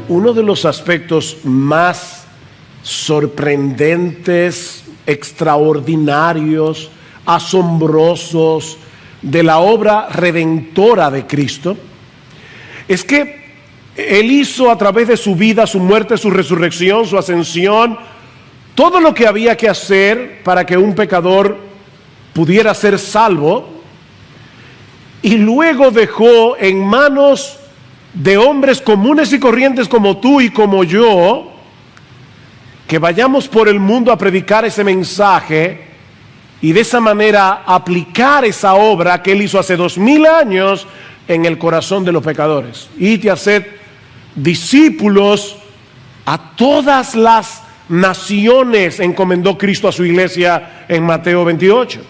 Uno de los aspectos más sorprendentes, extraordinarios, asombrosos de la obra redentora de Cristo es que Él hizo a través de su vida, su muerte, su resurrección, su ascensión, todo lo que había que hacer para que un pecador pudiera ser salvo, y luego dejó en manos de hombres comunes y corrientes como tú y como yo, que vayamos por el mundo a predicar ese mensaje y de esa manera aplicar esa obra que Él hizo hace 2000 años en el corazón de los pecadores. Id y haced discípulos a todas las naciones, encomendó Cristo a su iglesia en Mateo 28.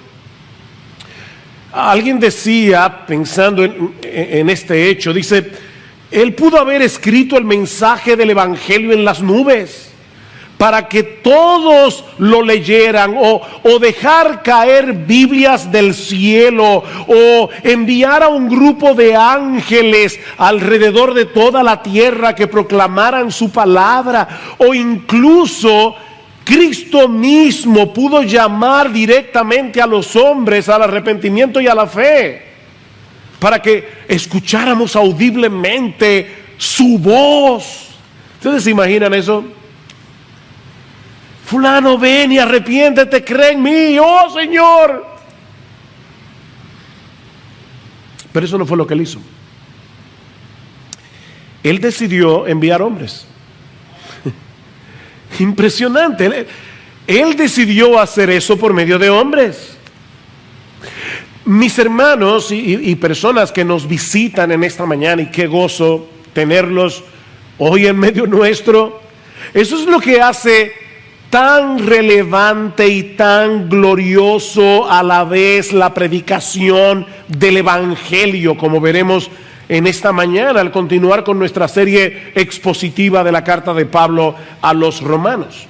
Alguien decía, pensando en este hecho, dice: Él pudo haber escrito el mensaje del evangelio en las nubes para que todos lo leyeran, o dejar caer Biblias del cielo, o enviar a un grupo de ángeles alrededor de toda la tierra que proclamaran su palabra, o incluso Cristo mismo pudo llamar directamente a los hombres al arrepentimiento y a la fe, para que escucháramos audiblemente su voz. ¿Ustedes se imaginan eso? Fulano, ven y arrepiéntete, cree en mí, oh Señor. Pero eso no fue lo que Él hizo. Él decidió enviar hombres. Impresionante. Él decidió hacer eso por medio de hombres. Mis hermanos y personas que nos visitan en esta mañana, y qué gozo tenerlos hoy en medio nuestro. Eso es lo que hace tan relevante y tan glorioso a la vez la predicación del evangelio, como veremos en esta mañana al continuar con nuestra serie expositiva de la carta de Pablo a los romanos.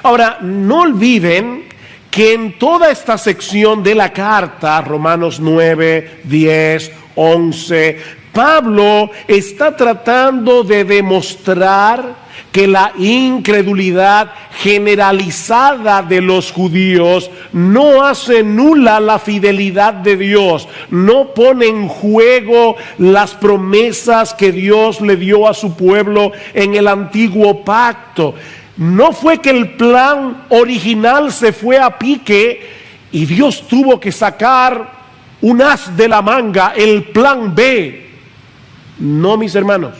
Ahora, no olviden que en toda esta sección de la carta, Romanos 9, 10, 11, Pablo está tratando de demostrar que la incredulidad generalizada de los judíos no hace nula la fidelidad de Dios, no pone en juego las promesas que Dios le dio a su pueblo en el antiguo pacto. No fue que el plan original se fue a pique y Dios tuvo que sacar un as de la manga, el plan B. No, mis hermanos.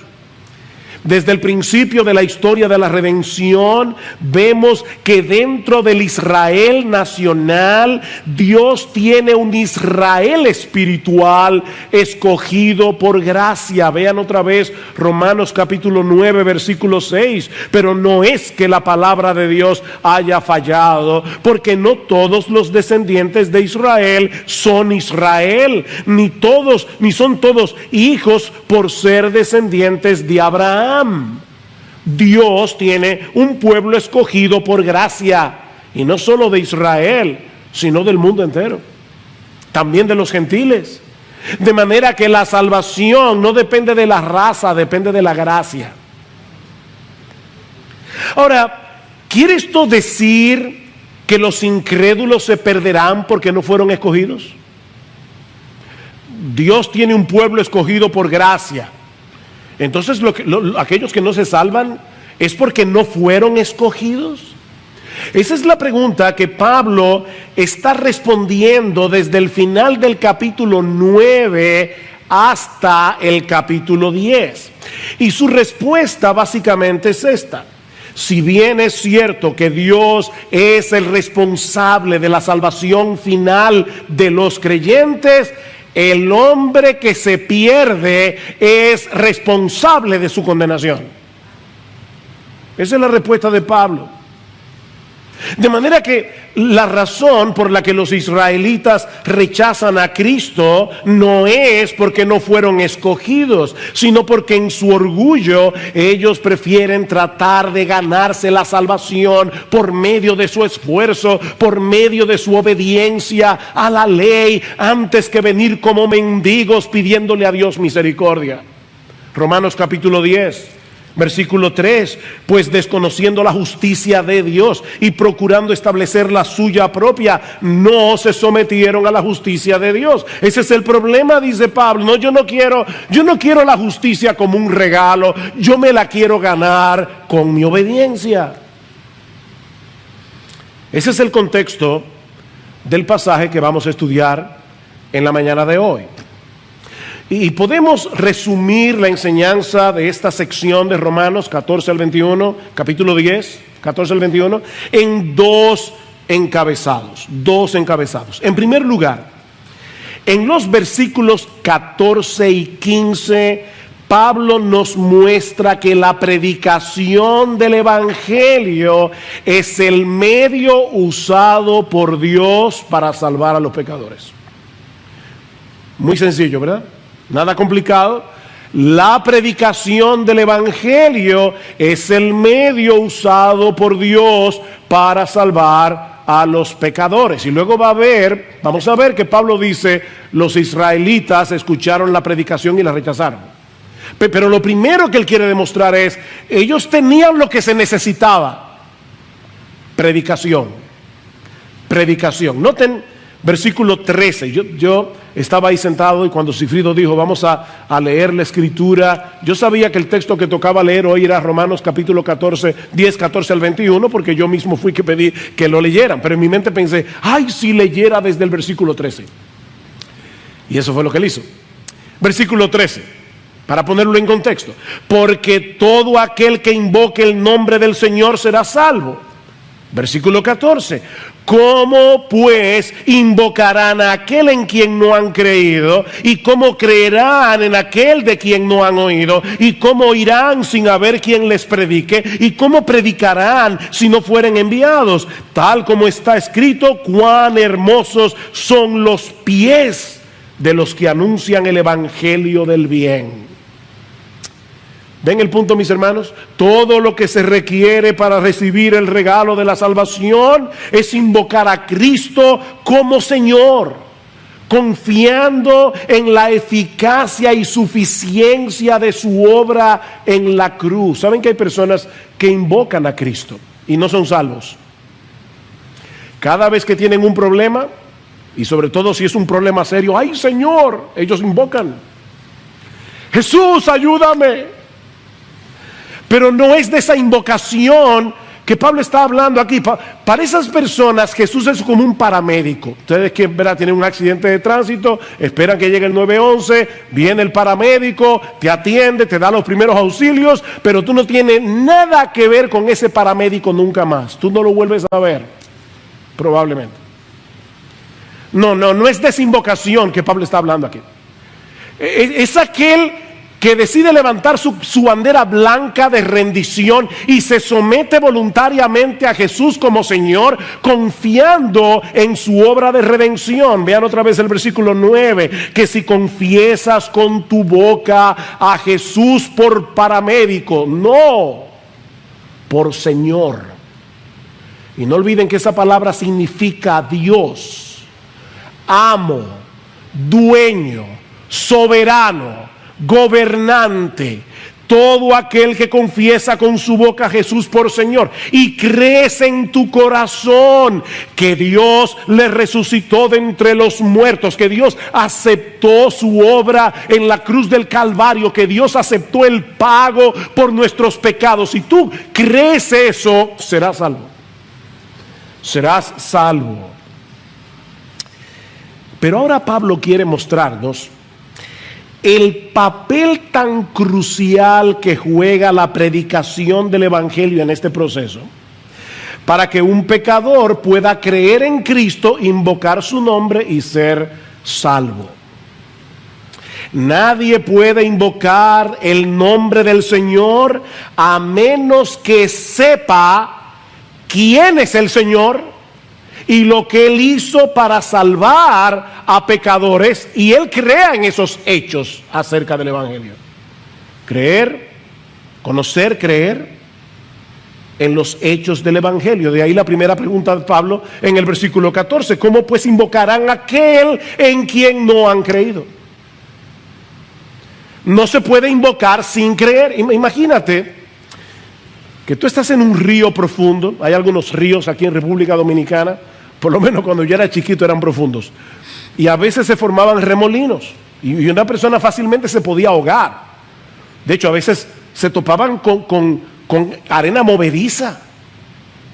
Desde el principio de la historia de la redención, vemos que dentro del Israel nacional, Dios tiene un Israel espiritual escogido por gracia. Vean otra vez Romanos capítulo 9, versículo 6. Pero no es que la palabra de Dios haya fallado, porque no todos los descendientes de Israel son Israel, ni son todos hijos por ser descendientes de Abraham. Dios tiene un pueblo escogido por gracia, y no solo de Israel, sino del mundo entero, también de los gentiles, de manera que la salvación no depende de la raza, depende de la gracia. Ahora, ¿quiere esto decir que los incrédulos se perderán porque no fueron escogidos? Dios tiene un pueblo escogido por gracia. Entonces, aquellos que no se salvan es porque no fueron escogidos. Esa es la pregunta que Pablo está respondiendo desde el final del capítulo 9 hasta el capítulo 10. Y su respuesta básicamente es esta: si bien es cierto que Dios es el responsable de la salvación final de los creyentes, el hombre que se pierde es responsable de su condenación. Esa es la respuesta de Pablo. De manera que la razón por la que los israelitas rechazan a Cristo no es porque no fueron escogidos, sino porque en su orgullo ellos prefieren tratar de ganarse la salvación por medio de su esfuerzo, por medio de su obediencia a la ley, antes que venir como mendigos pidiéndole a Dios misericordia. Romanos capítulo 10. Versículo 3, pues desconociendo la justicia de Dios y procurando establecer la suya propia, no se sometieron a la justicia de Dios. Ese es el problema, dice Pablo. No, yo no quiero la justicia como un regalo, yo me la quiero ganar con mi obediencia. Ese es el contexto del pasaje que vamos a estudiar en la mañana de hoy. Y podemos resumir la enseñanza de esta sección de Romanos 14 al 21, capítulo 10, 14 al 21, en dos encabezados. En primer lugar, en los versículos 14 y 15, Pablo nos muestra que la predicación del Evangelio es el medio usado por Dios para salvar a los pecadores. Muy sencillo, ¿verdad? Nada complicado. La predicación del Evangelio es el medio usado por Dios para salvar a los pecadores. Y luego vamos a ver que Pablo dice, los israelitas escucharon la predicación y la rechazaron. Pero lo primero que él quiere demostrar es, ellos tenían lo que se necesitaba. Predicación. Noten versículo 13. Yo estaba ahí sentado y cuando Cifrido dijo, vamos a leer la escritura, yo sabía que el texto que tocaba leer hoy era Romanos capítulo 14, 10, 14 al 21, porque yo mismo fui que pedí que lo leyeran. Pero en mi mente pensé, ay, si leyera desde el versículo 13. Y eso fue lo que él hizo. Versículo 13, para ponerlo en contexto. Porque todo aquel que invoque el nombre del Señor será salvo. Versículo 14. ¿Cómo pues invocarán a aquel en quien no han creído? ¿Y cómo creerán en aquel de quien no han oído? ¿Y cómo irán sin haber quien les predique? ¿Y cómo predicarán si no fueren enviados? Tal como está escrito, cuán hermosos son los pies de los que anuncian el evangelio del bien. ¿Ven el punto, mis hermanos? Todo lo que se requiere para recibir el regalo de la salvación es invocar a Cristo como Señor, confiando en la eficacia y suficiencia de su obra en la cruz. ¿Saben que hay personas que invocan a Cristo y no son salvos? Cada vez que tienen un problema, y sobre todo si es un problema serio, ¡ay, Señor! Ellos invocan. ¡Jesús, ayúdame! Pero no es de esa invocación que Pablo está hablando aquí. Para esas personas Jesús es como un paramédico. Ustedes que tienen un accidente de tránsito, esperan que llegue el 911, viene el paramédico, te atiende, te da los primeros auxilios, pero tú no tienes nada que ver con ese paramédico nunca más. Tú no lo vuelves a ver, probablemente. No es de esa invocación que Pablo está hablando aquí. Es aquel que decide levantar su bandera blanca de rendición y se somete voluntariamente a Jesús como Señor, confiando en su obra de redención. Vean otra vez el versículo 9, que si confiesas con tu boca a Jesús por paramédico, no por Señor. Y no olviden que esa palabra significa Dios, amo, dueño, soberano, gobernante. Todo aquel que confiesa con su boca a Jesús por Señor y crees en tu corazón que Dios le resucitó de entre los muertos, que Dios aceptó su obra en la cruz del Calvario, que Dios aceptó el pago por nuestros pecados. Si tú crees eso, serás salvo. Serás salvo. Pero ahora Pablo quiere mostrarnos el papel tan crucial que juega la predicación del Evangelio en este proceso, para que un pecador pueda creer en Cristo, invocar su nombre y ser salvo. Nadie puede invocar el nombre del Señor a menos que sepa quién es el Señor y lo que Él hizo para salvar a pecadores, y Él crea en esos hechos acerca del Evangelio. Creer, conocer, creer en los hechos del Evangelio. De ahí la primera pregunta de Pablo en el versículo 14. ¿Cómo pues invocarán a aquel en quien no han creído? No se puede invocar sin creer. Imagínate que tú estás en un río profundo. Hay algunos ríos aquí en República Dominicana, por lo menos cuando yo era chiquito eran profundos, y a veces se formaban remolinos y una persona fácilmente se podía ahogar. De hecho, a veces se topaban con arena movediza.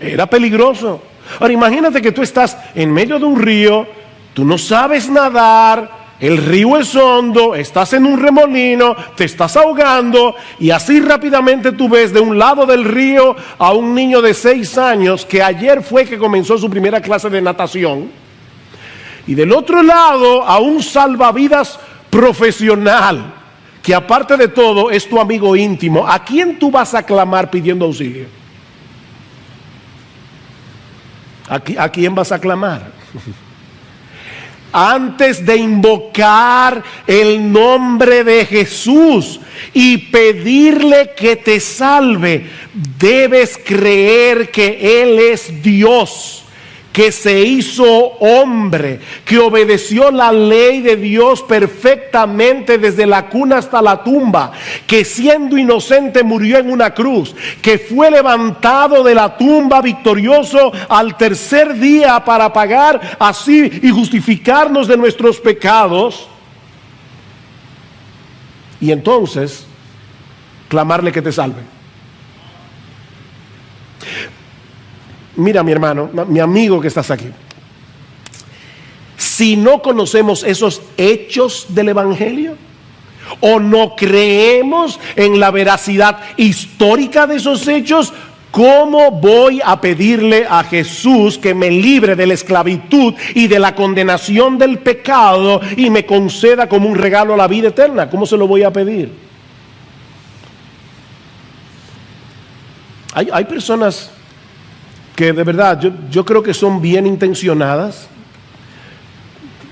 Era peligroso. Ahora imagínate que tú estás en medio de un río, tú no sabes nadar, el río es hondo, estás en un remolino, te estás ahogando, y así rápidamente tú ves de un lado del río a un niño de 6 años que ayer fue que comenzó su primera clase de natación, y del otro lado a un salvavidas profesional que aparte de todo es tu amigo íntimo. ¿A quién tú vas a clamar pidiendo auxilio? ¿A quién vas a clamar? Antes de invocar el nombre de Jesús y pedirle que te salve, debes creer que Él es Dios, que se hizo hombre, que obedeció la ley de Dios perfectamente desde la cuna hasta la tumba, que siendo inocente murió en una cruz, que fue levantado de la tumba victorioso al tercer día para pagar así y justificarnos de nuestros pecados, y entonces clamarle que te salve. Mira, mi hermano, mi amigo que estás aquí, si no conocemos esos hechos del Evangelio o no creemos en la veracidad histórica de esos hechos, ¿cómo voy a pedirle a Jesús que me libre de la esclavitud y de la condenación del pecado y me conceda como un regalo la vida eterna? ¿Cómo se lo voy a pedir? Hay personas que de verdad yo creo que son bien intencionadas.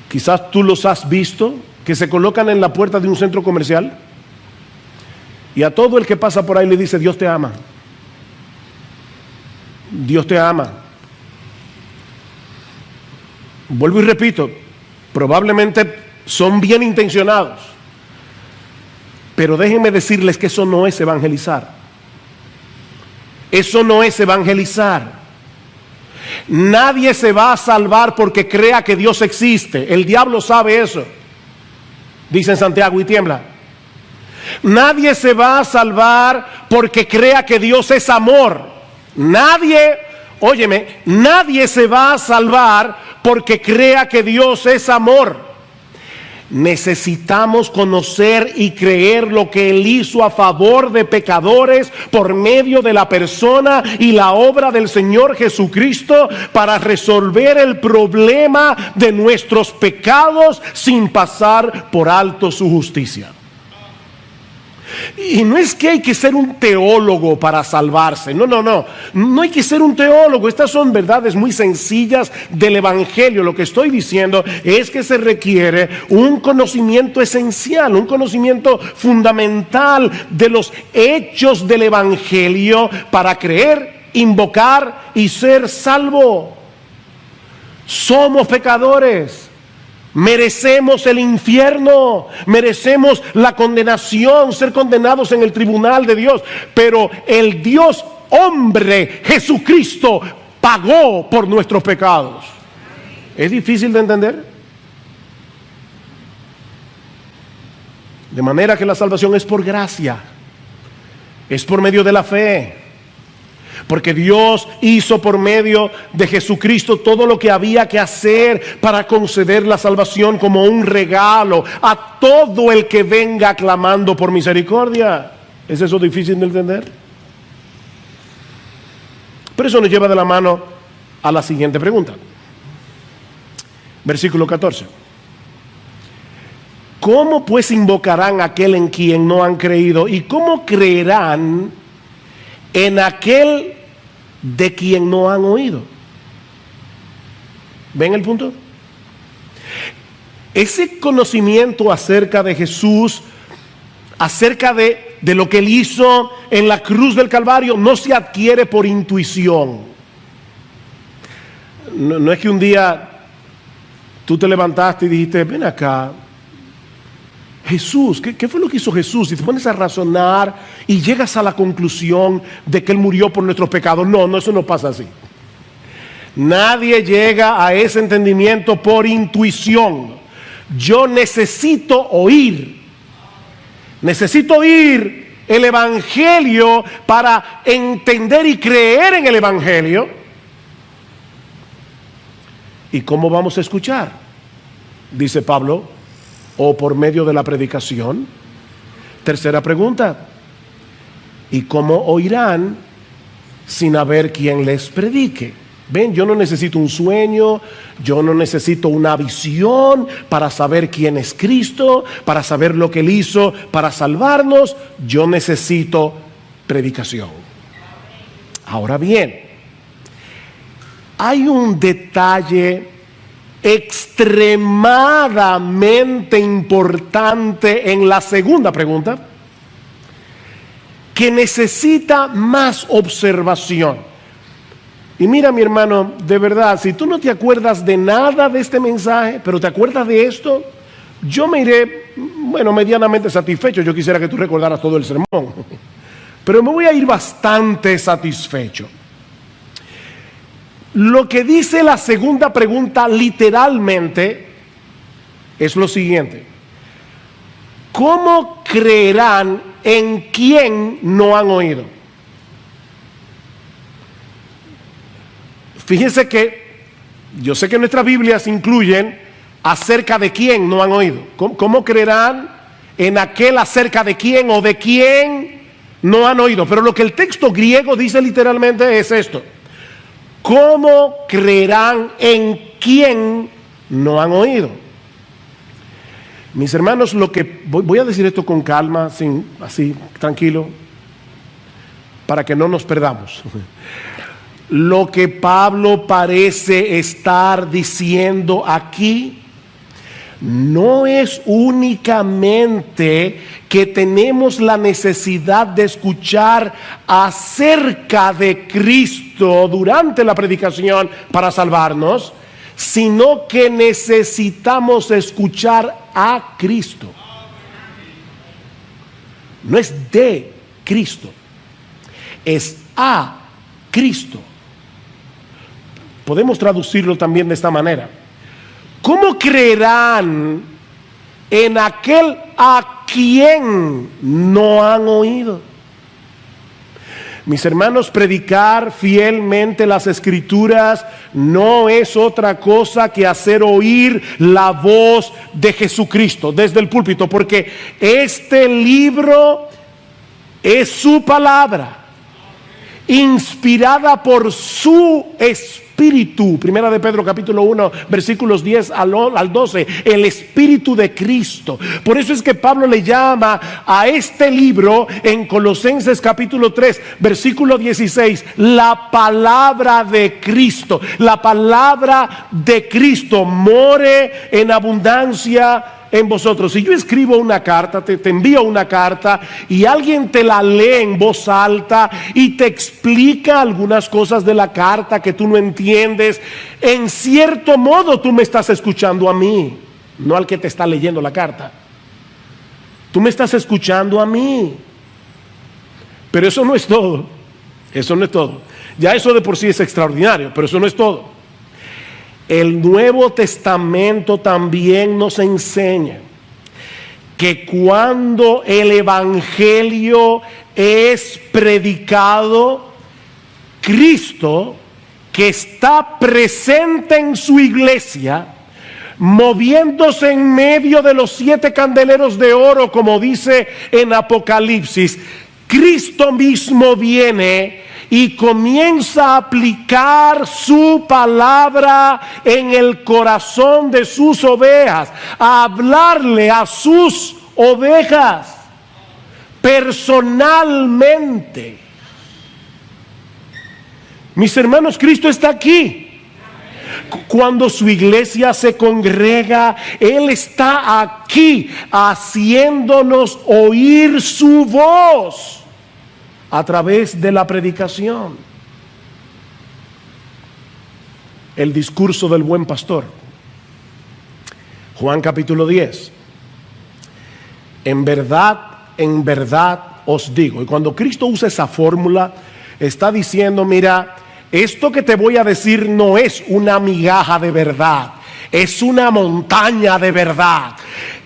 Quizás tú los has visto, que se colocan en la puerta de un centro comercial y a todo el que pasa por ahí le dice: Dios te ama, Dios te ama. Vuelvo y repito, probablemente son bien intencionados, pero déjenme decirles que eso no es evangelizar. Eso no es evangelizar. Nadie se va a salvar porque crea que Dios existe. El diablo sabe eso. Dice en Santiago y tiembla. Nadie se va a salvar porque crea que Dios es amor. Nadie, óyeme, nadie se va a salvar porque crea que Dios es amor. Necesitamos conocer y creer lo que Él hizo a favor de pecadores por medio de la persona y la obra del Señor Jesucristo para resolver el problema de nuestros pecados sin pasar por alto su justicia. Y no es que hay que ser un teólogo para salvarse, no hay que ser un teólogo. Estas son verdades muy sencillas del Evangelio. Lo que estoy diciendo es que se requiere un conocimiento esencial, un conocimiento fundamental de los hechos del Evangelio para creer, invocar y ser salvo. Somos pecadores. Merecemos el infierno, merecemos la condenación, ser condenados en el tribunal de Dios, pero el Dios hombre, Jesucristo, pagó por nuestros pecados. ¿Es difícil de entender? De manera que la salvación es por gracia, es por medio de la fe. Porque Dios hizo por medio de Jesucristo todo lo que había que hacer para conceder la salvación como un regalo a todo el que venga clamando por misericordia. ¿Es eso difícil de entender? Pero eso nos lleva de la mano a la siguiente pregunta. Versículo 14. ¿Cómo pues invocarán a aquel en quien no han creído? ¿Y cómo creerán en aquel de quien no han oído? ¿Ven el punto? Ese conocimiento acerca de Jesús, acerca de lo que Él hizo en la cruz del Calvario, no se adquiere por intuición. No es que un día tú te levantaste y dijiste: ven acá, Jesús, ¿qué fue lo que hizo Jesús? Si te pones a razonar y llegas a la conclusión de que Él murió por nuestros pecados, no, eso no pasa así. Nadie llega a ese entendimiento por intuición. Yo necesito oír el Evangelio para entender y creer en el Evangelio. ¿Y cómo vamos a escuchar? Dice Pablo, o por medio de la predicación. Tercera pregunta, ¿y cómo oirán sin haber quien les predique? Ven, yo no necesito un sueño, yo no necesito una visión para saber quién es Cristo, para saber lo que Él hizo para salvarnos. Yo necesito predicación. Ahora bien, hay un detalle extremadamente importante en la segunda pregunta que necesita más observación. Y mira, mi hermano, de verdad, si tú no te acuerdas de nada de este mensaje, pero te acuerdas de esto, yo me iré, medianamente satisfecho. Yo quisiera que tú recordaras todo el sermón, pero me voy a ir bastante satisfecho. Lo que dice la segunda pregunta literalmente es lo siguiente: ¿cómo creerán en quien no han oído? Fíjense que yo sé que nuestras Biblias incluyen acerca de quién no han oído. ¿Cómo creerán en aquel acerca de quién o de quién no han oído? Pero lo que el texto griego dice literalmente es esto: ¿cómo creerán en quién no han oído? Mis hermanos, lo que voy a decir esto con calma, así tranquilo, para que no nos perdamos. Lo que Pablo parece estar diciendo aquí no es únicamente que tenemos la necesidad de escuchar acerca de Cristo durante la predicación para salvarnos, sino que necesitamos escuchar a Cristo. No es de Cristo, es a Cristo. Podemos traducirlo también de esta manera: ¿cómo creerán en aquel a quien no han oído? Mis hermanos, predicar fielmente las Escrituras no es otra cosa que hacer oír la voz de Jesucristo desde el púlpito, porque este libro es su palabra, inspirada por su Espíritu. Primera de Pedro capítulo 1 versículos 10 al 12, el Espíritu de Cristo. Por eso es que Pablo le llama a este libro en Colosenses capítulo 3 versículo 16 la palabra de Cristo. La palabra de Cristo more en abundancia en vosotros. Si yo escribo una carta, te envío una carta y alguien te la lee en voz alta y te explica algunas cosas de la carta que tú no entiendes, en cierto modo tú me estás escuchando a mí, no al que te está leyendo la carta. Tú me estás escuchando a mí. Pero eso no es todo. Eso no es todo. Ya eso de por sí es extraordinario, pero eso no es todo. El Nuevo Testamento también nos enseña que cuando el Evangelio es predicado, Cristo, que está presente en su iglesia, moviéndose en medio de los 7 candeleros de oro, como dice en Apocalipsis, Cristo mismo viene y comienza a aplicar su palabra en el corazón de sus ovejas, a hablarle a sus ovejas personalmente. Mis hermanos, Cristo está aquí. Cuando su iglesia se congrega, Él está aquí haciéndonos oír su voz a través de la predicación. El discurso del buen pastor, Juan capítulo 10. en verdad os digo. Y cuando Cristo usa esa fórmula, está diciendo, mira, esto que te voy a decir no es una migaja de verdad, es una montaña de verdad.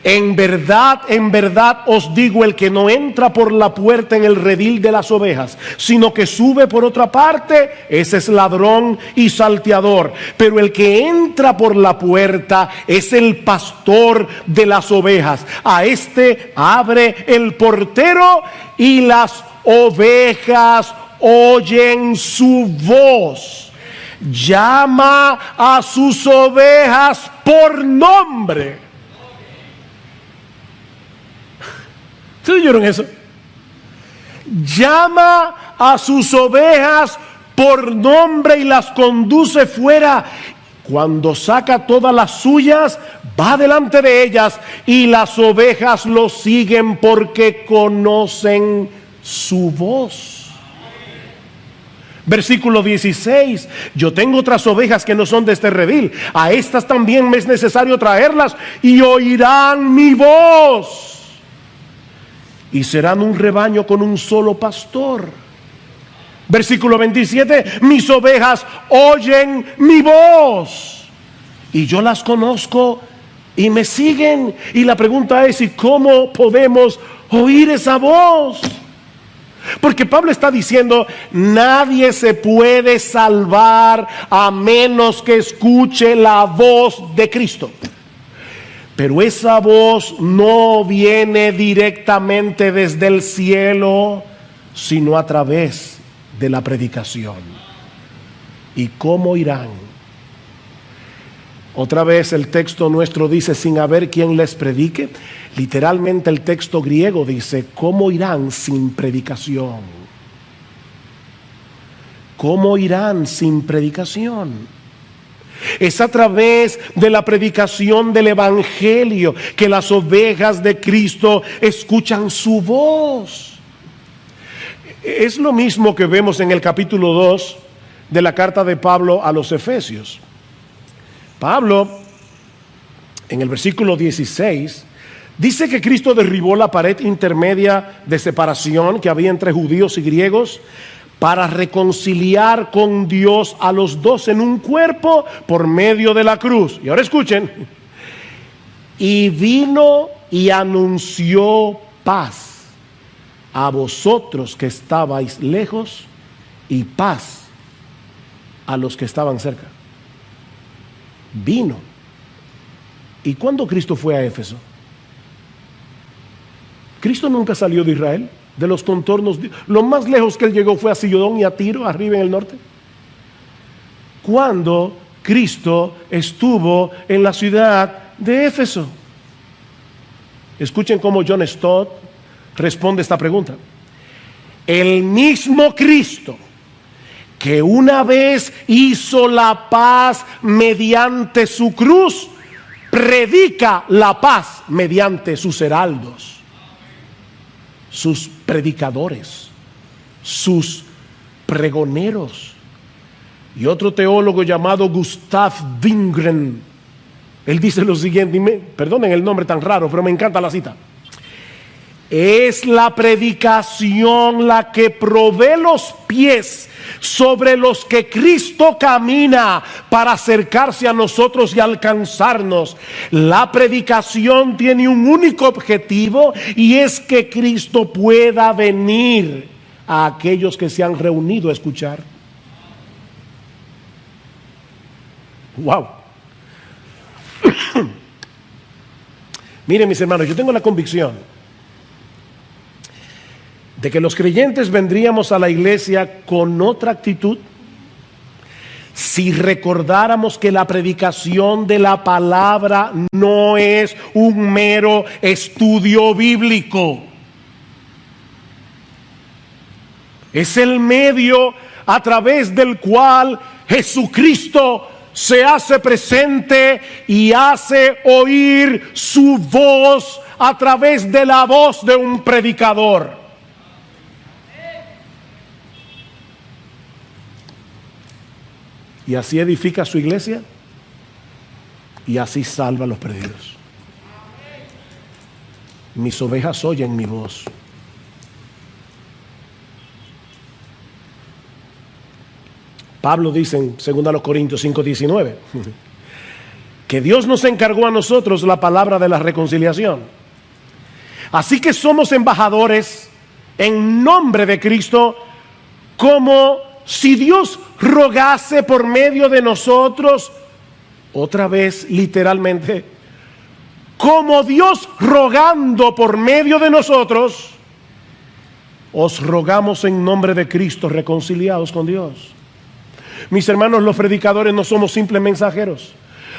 En verdad os digo, el que no entra por la puerta en el redil de las ovejas, sino que sube por otra parte, ese es ladrón y salteador. Pero el que entra por la puerta es el pastor de las ovejas. A este abre el portero y las ovejas oyen su voz. Llama a sus ovejas por nombre. ¿Ustedes oyeron eso? Llama a sus ovejas por nombre y las conduce fuera. Cuando saca todas las suyas, va delante de ellas y las ovejas lo siguen porque conocen su voz. Versículo 16, yo tengo otras ovejas que no son de este redil, a estas también me es necesario traerlas y oirán mi voz. Y serán un rebaño con un solo pastor. Versículo 27, mis ovejas oyen mi voz y yo las conozco y me siguen. Y la pregunta es, ¿y cómo podemos oír esa voz? Porque Pablo está diciendo, nadie se puede salvar a menos que escuche la voz de Cristo. Pero esa voz no viene directamente desde el cielo, sino a través de la predicación. ¿Y cómo irán? Otra vez el texto nuestro dice, sin haber quien les predique. Literalmente el texto griego dice, ¿cómo irán sin predicación? ¿Cómo irán sin predicación? Es a través de la predicación del evangelio que las ovejas de Cristo escuchan su voz. Es lo mismo que vemos en el capítulo 2 de la carta de Pablo a los Efesios. Pablo, en el versículo 16, dice que Cristo derribó la pared intermedia de separación que había entre judíos y griegos para reconciliar con Dios a los dos en un cuerpo por medio de la cruz. Y ahora escuchen, y vino y anunció paz a vosotros que estabais lejos y paz a los que estaban cerca. Vino. ¿Y cuándo Cristo fue a Éfeso? Cristo nunca salió de Israel, de los contornos. Lo más lejos que él llegó fue a Sidón y a Tiro, arriba en el norte. ¿Cuándo Cristo estuvo en la ciudad de Éfeso? Escuchen cómo John Stott responde esta pregunta. El mismo Cristo que una vez hizo la paz mediante su cruz, predica la paz mediante sus heraldos, sus predicadores, sus pregoneros. Y otro teólogo llamado Gustav Wingren, él dice lo siguiente, perdonen el nombre tan raro, pero me encanta la cita. Es la predicación la que provee los pies sobre los que Cristo camina para acercarse a nosotros y alcanzarnos. La predicación tiene un único objetivo y es que Cristo pueda venir a aquellos que se han reunido a escuchar. Wow. Miren, mis hermanos, yo tengo la convicción de que los creyentes vendríamos a la iglesia con otra actitud si recordáramos que la predicación de la palabra no es un mero estudio bíblico. Es el medio a través del cual Jesucristo se hace presente y hace oír su voz a través de la voz de un predicador. Y así edifica su iglesia y así salva a los perdidos. mis ovejas oyen mi voz. Pablo dice en 2 Corintios 5:19 que Dios nos encargó a nosotros la palabra de la reconciliación. Así que somos embajadores en nombre de Cristo, como si Dios rogase por medio de nosotros, otra vez literalmente, como Dios rogando por medio de nosotros, os rogamos en nombre de Cristo, reconciliados con Dios. Mis hermanos, los predicadores no somos simples mensajeros.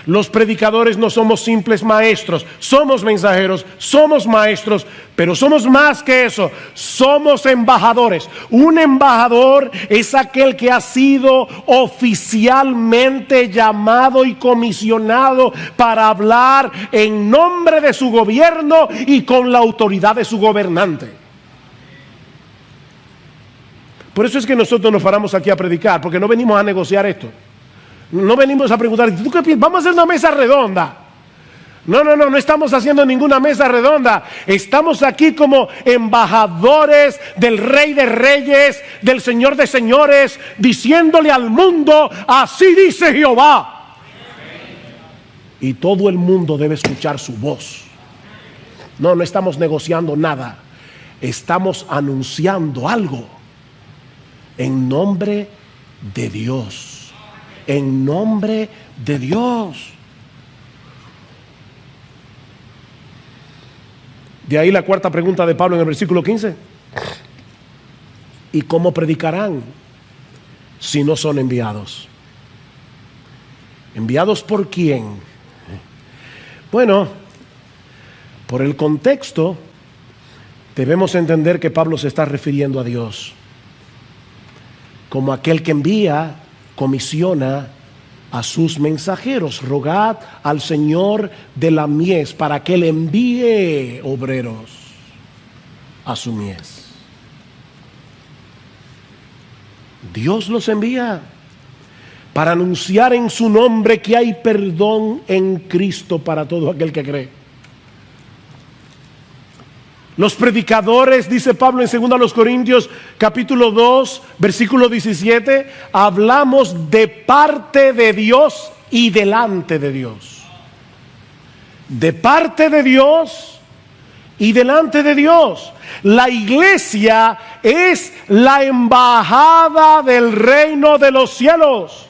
Los predicadores no somos simples maestros. Somos mensajeros, somos maestros, pero somos más que eso. Somos embajadores. Un embajador es aquel que ha sido oficialmente llamado y comisionado para hablar en nombre de su gobierno y con la autoridad de su gobernante. Por eso es que nosotros nos paramos aquí a predicar, porque no venimos a negociar esto. No venimos a preguntar, ¿tú qué piensas? Vamos a hacer una mesa redonda. No estamos haciendo ninguna mesa redonda. Estamos aquí como embajadores del Rey de Reyes, del Señor de Señores, diciéndole al mundo, así dice Jehová. Y todo el mundo debe escuchar su voz. No estamos negociando nada. Estamos anunciando algo. En nombre de Dios. En nombre de Dios. De ahí la cuarta pregunta de Pablo en el versículo 15. ¿Y cómo predicarán si no son enviados? ¿Enviados por quién? Bueno, por el contexto debemos entender que Pablo se está refiriendo a Dios como aquel que envía, comisiona a sus mensajeros. Rogad al Señor de la mies para que le envíe obreros a su mies. Dios los envía para anunciar en su nombre que hay perdón en Cristo para todo aquel que cree. Los predicadores, dice Pablo en 2 Corintios capítulo 2, versículo 17, hablamos de parte de Dios y delante de Dios. De parte de Dios y delante de Dios. La iglesia es la embajada del reino de los cielos.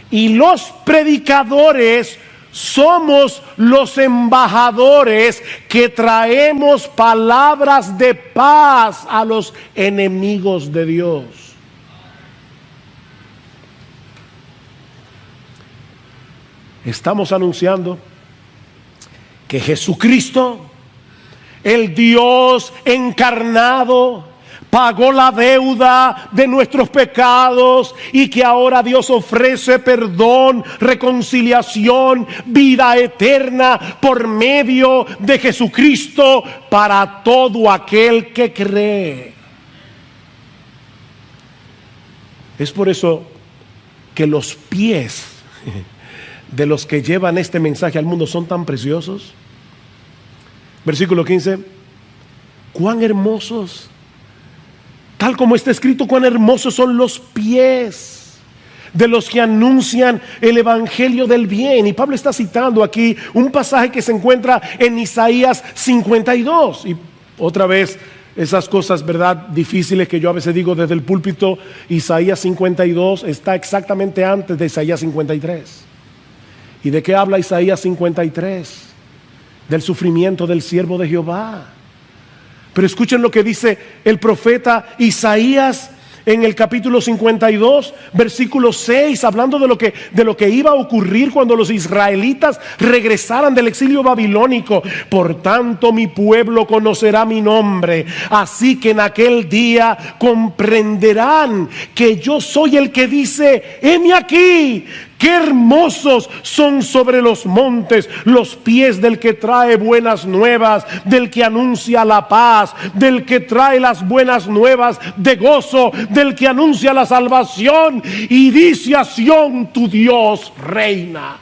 Y los predicadores somos los embajadores que traemos palabras de paz a los enemigos de Dios. Estamos anunciando que Jesucristo, el Dios encarnado, pagó la deuda de nuestros pecados y que ahora Dios ofrece perdón, reconciliación, vida eterna por medio de Jesucristo para todo aquel que cree. Es por eso que los pies de los que llevan este mensaje al mundo son tan preciosos. Versículo 15. Cuán hermosos, tal como está escrito, cuán hermosos son los pies de los que anuncian el evangelio del bien. Y Pablo está citando aquí un pasaje que se encuentra en Isaías 52. Y otra vez, esas cosas, ¿verdad?, difíciles que yo a veces digo desde el púlpito. Isaías 52 está exactamente antes de Isaías 53. ¿Y de qué habla Isaías 53? Del sufrimiento del siervo de Jehová. Pero escuchen lo que dice el profeta Isaías en el capítulo 52, versículo 6, hablando de lo que iba a ocurrir cuando los israelitas regresaran del exilio babilónico. Por tanto, mi pueblo conocerá mi nombre, así que en aquel día comprenderán que yo soy el que dice: heme aquí. Qué hermosos son sobre los montes los pies del que trae buenas nuevas, del que anuncia la paz, del que trae las buenas nuevas de gozo, del que anuncia la salvación y dice a Sión: tu Dios reina.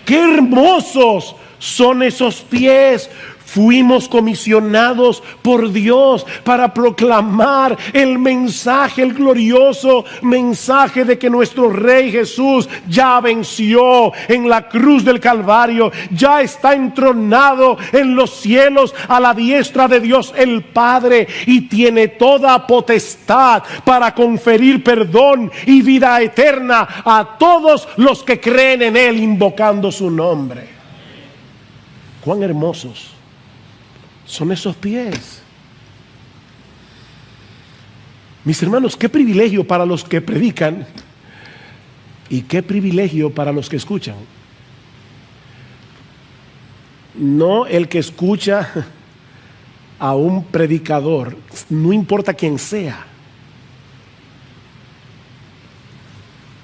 Qué hermosos son esos pies, fuimos comisionados por Dios para proclamar el mensaje, el glorioso mensaje de que nuestro Rey Jesús ya venció en la cruz del Calvario, ya está entronado en los cielos a la diestra de Dios el Padre y tiene toda potestad para conferir perdón y vida eterna a todos los que creen en Él invocando su nombre. Cuán hermosos son esos pies. Mis hermanos, qué privilegio para los que predican y qué privilegio para los que escuchan. No el que escucha a un predicador, no importa quién sea,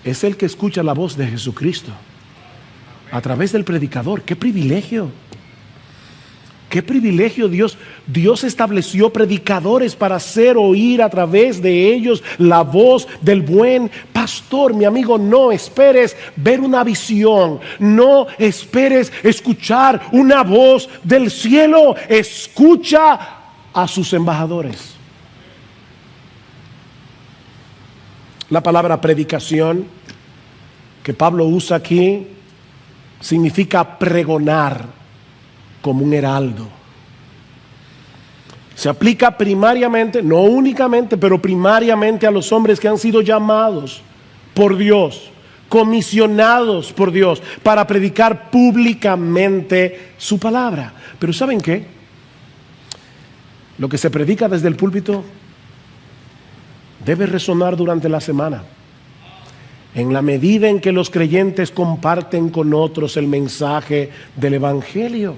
es el que escucha la voz de Jesucristo a través del predicador. ¡Qué privilegio! ¡Qué privilegio! Dios estableció predicadores para hacer oír a través de ellos la voz del buen pastor. Mi amigo, no esperes ver una visión, no esperes escuchar una voz del cielo. Escucha a sus embajadores. La palabra predicación que Pablo usa aquí significa pregonar como un heraldo. Se aplica primariamente, no únicamente, pero primariamente a los hombres que han sido llamados por Dios, comisionados por Dios para predicar públicamente su palabra. Pero ¿saben qué? Lo que se predica desde el púlpito debe resonar durante la semana. En la medida en que los creyentes comparten con otros el mensaje del Evangelio.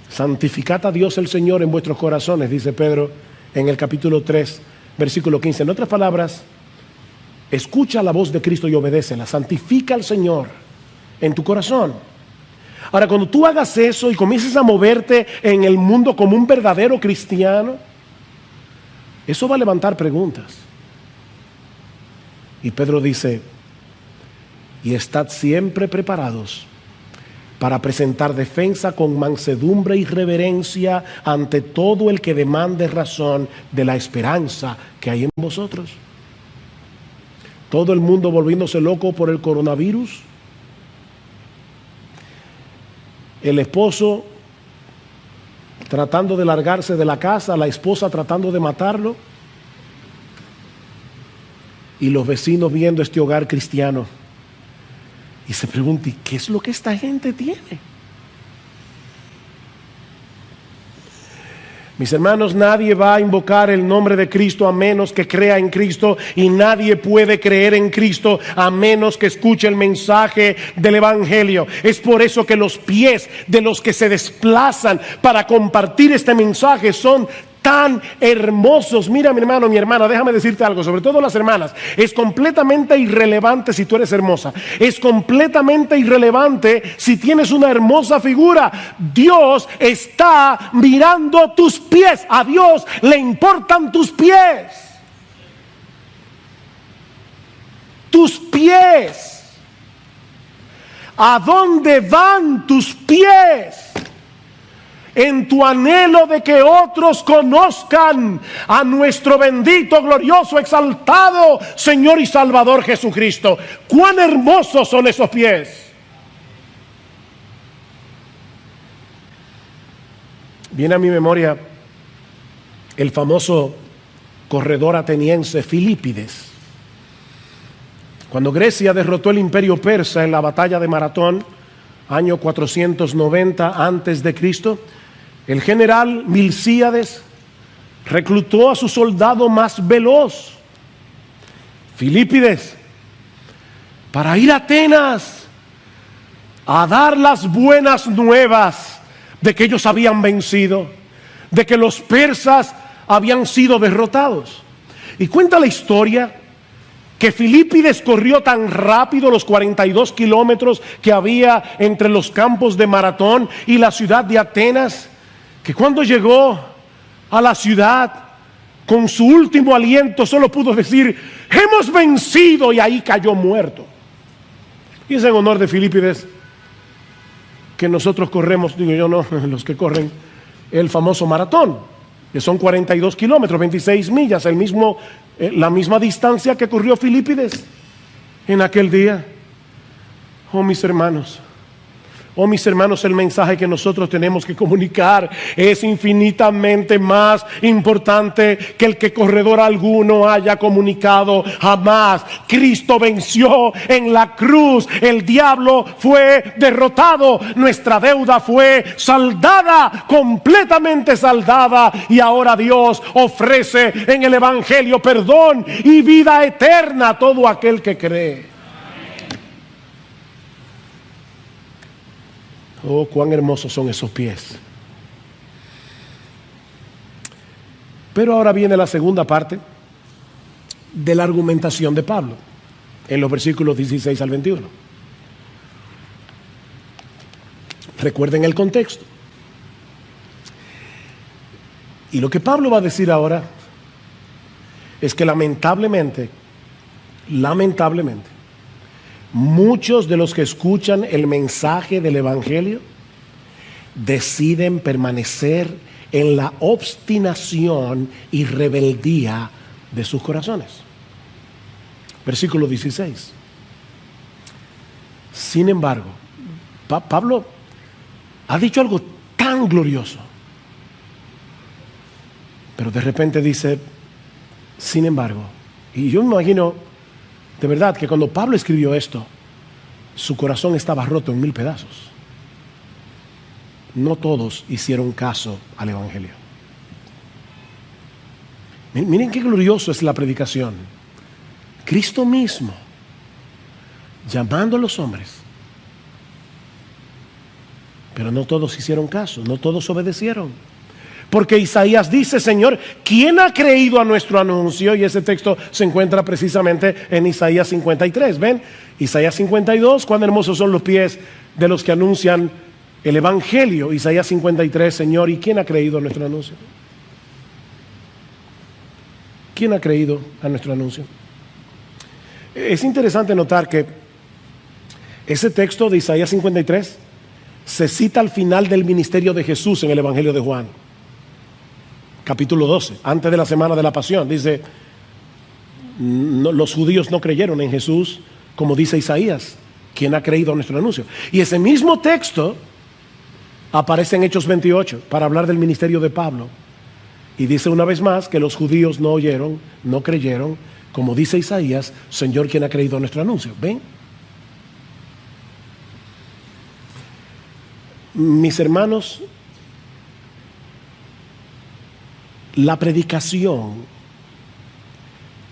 Santificad a Dios el Señor en vuestros corazones, dice Pedro en el capítulo 3, versículo 15. En otras palabras, escucha la voz de Cristo y obedécela. Santifica al Señor en tu corazón. Ahora, cuando tú hagas eso y comiences a moverte en el mundo como un verdadero cristiano, eso va a levantar preguntas. Y Pedro dice, y estad siempre preparados para presentar defensa con mansedumbre y reverencia ante todo el que demande razón de la esperanza que hay en vosotros. Todo el mundo volviéndose loco por el coronavirus. El esposo tratando de largarse de la casa, la esposa tratando de matarlo. Y los vecinos viendo este hogar cristiano. Y se pregunta, ¿y qué es lo que esta gente tiene? Mis hermanos, nadie va a invocar el nombre de Cristo a menos que crea en Cristo, y nadie puede creer en Cristo a menos que escuche el mensaje del Evangelio. Es por eso que los pies de los que se desplazan para compartir este mensaje son tan hermosos. Mira, mi hermano, mi hermana, déjame decirte algo, sobre todo las hermanas. Es completamente irrelevante si tú eres hermosa. Es completamente irrelevante si tienes una hermosa figura. Dios está mirando tus pies. A Dios le importan tus pies. Tus pies. ¿A dónde van tus pies? En tu anhelo de que otros conozcan a nuestro bendito, glorioso, exaltado Señor y Salvador Jesucristo. ¡Cuán hermosos son esos pies! Viene a mi memoria el famoso corredor ateniense Filípides. Cuando Grecia derrotó el imperio persa en la batalla de Maratón, año 490 antes de Cristo, el general Milcíades reclutó a su soldado más veloz, Filípides, para ir a Atenas a dar las buenas nuevas de que ellos habían vencido, de que los persas habían sido derrotados. Y cuenta la historia que Filípides corrió tan rápido los 42 kilómetros que había entre los campos de Maratón y la ciudad de Atenas, que cuando llegó a la ciudad, con su último aliento solo pudo decir, hemos vencido, y ahí cayó muerto. Y es en honor de Filípides que nosotros corremos, digo yo no, los que corren el famoso maratón, que son 42 kilómetros, 26 millas, la misma distancia que corrió Filipides en aquel día. Oh mis hermanos, el mensaje que nosotros tenemos que comunicar es infinitamente más importante que el que corredor alguno haya comunicado jamás. Cristo venció en la cruz, el diablo fue derrotado, nuestra deuda fue saldada, completamente saldada, y ahora Dios ofrece en el Evangelio perdón y vida eterna a todo aquel que cree. Oh, cuán hermosos son esos pies. Pero ahora viene la segunda parte de la argumentación de Pablo, en los versículos 16 al 21. Recuerden el contexto. Y lo que Pablo va a decir ahora es que lamentablemente, muchos de los que escuchan el mensaje del Evangelio deciden permanecer en la obstinación y rebeldía de sus corazones. Versículo 16. Sin embargo, Pablo ha dicho algo tan glorioso, pero de repente dice, sin embargo, y yo me imagino de verdad que cuando Pablo escribió esto, su corazón estaba roto en 1000 pedazos. No todos hicieron caso al Evangelio. Miren qué glorioso es la predicación. Cristo mismo llamando a los hombres. Pero no todos hicieron caso, no todos obedecieron. Porque Isaías dice, Señor, ¿quién ha creído a nuestro anuncio? Y ese texto se encuentra precisamente en Isaías 53. ¿Ven? Isaías 52, cuán hermosos son los pies de los que anuncian el Evangelio. Isaías 53, Señor, ¿y quién ha creído a nuestro anuncio? ¿Quién ha creído a nuestro anuncio? Es interesante notar que ese texto de Isaías 53 se cita al final del ministerio de Jesús en el Evangelio de Juan. Capítulo 12, antes de la semana de la pasión, dice, los judíos no creyeron en Jesús, como dice Isaías, ¿quién ha creído a nuestro anuncio? Y ese mismo texto aparece en Hechos 28 para hablar del ministerio de Pablo. Y dice una vez más que los judíos no oyeron, no creyeron, como dice Isaías, Señor, ¿quién ha creído a nuestro anuncio? ¿Ven? Mis hermanos, la predicación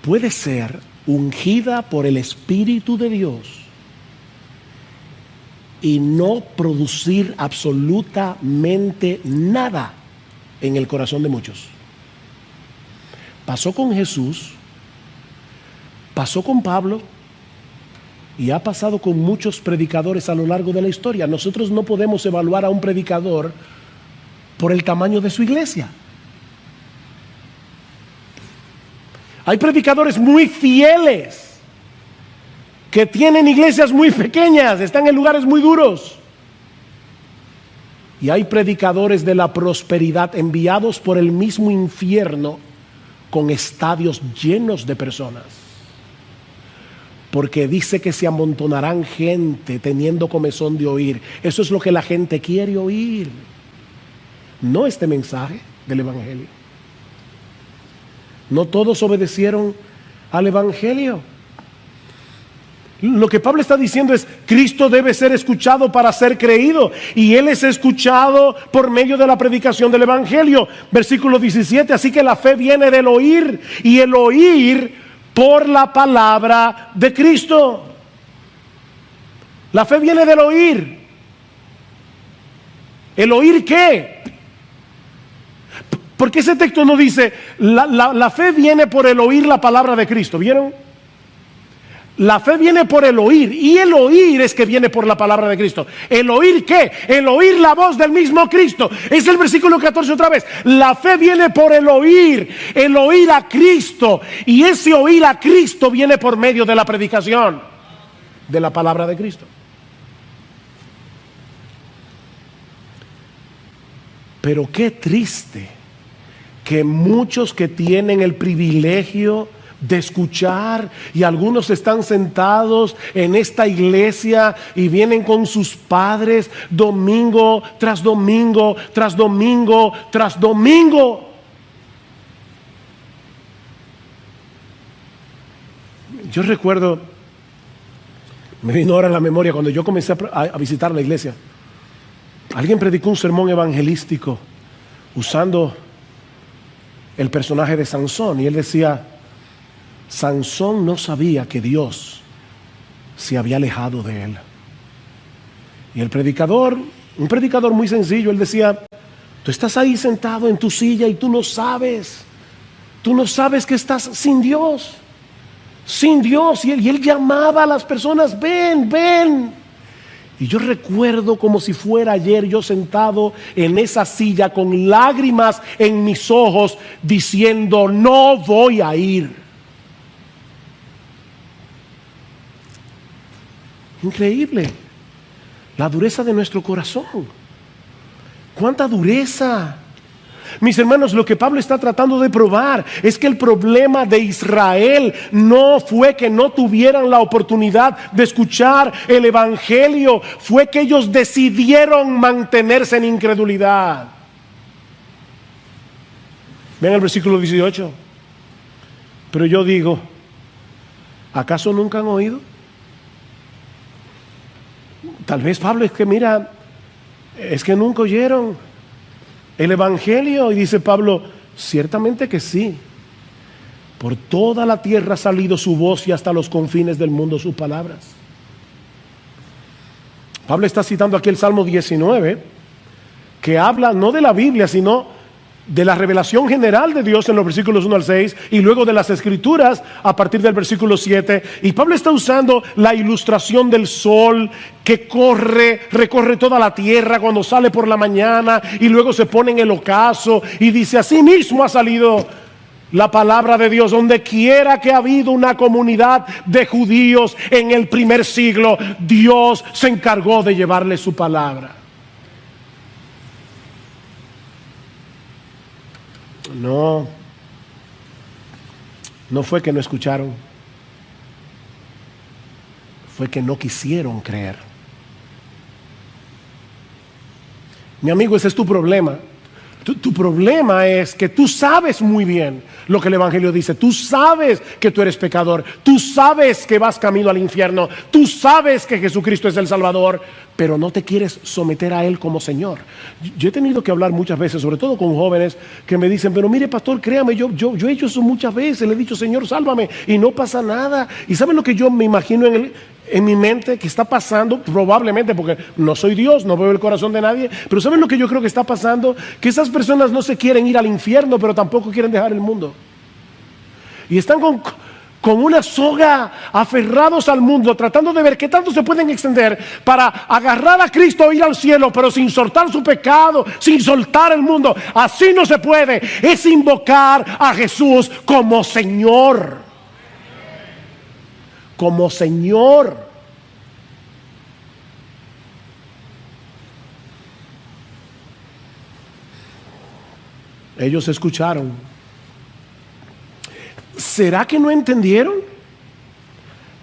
puede ser ungida por el Espíritu de Dios y no producir absolutamente nada en el corazón de muchos. Pasó con Jesús, pasó con Pablo y ha pasado con muchos predicadores a lo largo de la historia. Nosotros no podemos evaluar a un predicador por el tamaño de su iglesia. Hay predicadores muy fieles que tienen iglesias muy pequeñas, están en lugares muy duros. Y hay predicadores de la prosperidad enviados por el mismo infierno con estadios llenos de personas. Porque dice que se amontonarán gente teniendo comezón de oír. Eso es lo que la gente quiere oír. No este mensaje del Evangelio. No todos obedecieron al Evangelio. Lo que Pablo está diciendo es, Cristo debe ser escuchado para ser creído, y Él es escuchado por medio de la predicación del Evangelio. Versículo 17, así que la fe viene del oír, y el oír por la palabra de Cristo. La fe viene del oír. ¿El oír qué? Porque ese texto no dice, la fe viene por el oír la palabra de Cristo, ¿vieron? La fe viene por el oír, y el oír es que viene por la palabra de Cristo. ¿El oír qué? El oír la voz del mismo Cristo. Es el versículo 14 otra vez. La fe viene por el oír a Cristo, y ese oír a Cristo viene por medio de la predicación de la palabra de Cristo. Pero qué triste que muchos que tienen el privilegio de escuchar, y algunos están sentados en esta iglesia y vienen con sus padres domingo tras domingo, tras domingo, tras domingo. Yo recuerdo, me vino ahora a la memoria cuando yo comencé a visitar la iglesia. Alguien predicó un sermón evangelístico usando el personaje de Sansón, y él decía: Sansón no sabía que Dios se había alejado de él. Y el predicador, un predicador muy sencillo, él decía: tú estás ahí sentado en tu silla y tú no sabes que estás sin Dios. Sin Dios. Y él llamaba a las personas: ven, ven. Y yo recuerdo como si fuera ayer, yo sentado en esa silla con lágrimas en mis ojos, diciendo: no voy a ir. Increíble la dureza de nuestro corazón. ¡Cuánta dureza! Mis hermanos, lo que Pablo está tratando de probar es que el problema de Israel no fue que no tuvieran la oportunidad de escuchar el evangelio, fue que ellos decidieron mantenerse en incredulidad. Vean el versículo 18. Pero yo digo, ¿acaso nunca han oído? Tal vez Pablo es que mira, es que nunca oyeron el evangelio. Y dice Pablo: ciertamente que sí. Por toda la tierra ha salido su voz y hasta los confines del mundo sus palabras. Pablo está citando aquí el Salmo 19, que habla no de la Biblia, sino de la revelación general de Dios en los versículos 1 al 6, y luego de las escrituras a partir del versículo 7. Y Pablo está usando la ilustración del sol que recorre toda la tierra cuando sale por la mañana y luego se pone en el ocaso, y dice: así mismo ha salido la palabra de Dios donde quiera que ha habido una comunidad de judíos en el primer siglo. Dios se encargó de llevarle su palabra. No fue que no escucharon, fue que no quisieron creer. Mi amigo, ese es tu problema. Tu problema es que tú sabes muy bien lo que el evangelio dice. Tú sabes que tú eres pecador. Tú sabes que vas camino al infierno. Tú sabes que Jesucristo es el Salvador, pero no te quieres someter a Él como Señor. Yo he tenido que hablar muchas veces, sobre todo con jóvenes que me dicen: pero mire, pastor, créame, yo he hecho eso muchas veces. Le he dicho: Señor, sálvame, y no pasa nada. ¿Y saben lo que yo me imagino en mi mente que está pasando? Probablemente, porque no soy Dios, no veo el corazón de nadie, pero ¿saben lo que yo creo que está pasando? Que esas personas no se quieren ir al infierno, pero tampoco quieren dejar el mundo. Y están con una soga aferrados al mundo, tratando de ver qué tanto se pueden extender para agarrar a Cristo e ir al cielo, pero sin soltar su pecado, sin soltar el mundo. Así no se puede. Es invocar a Jesús como Señor. Como Señor. Ellos escucharon. ¿Será que no entendieron?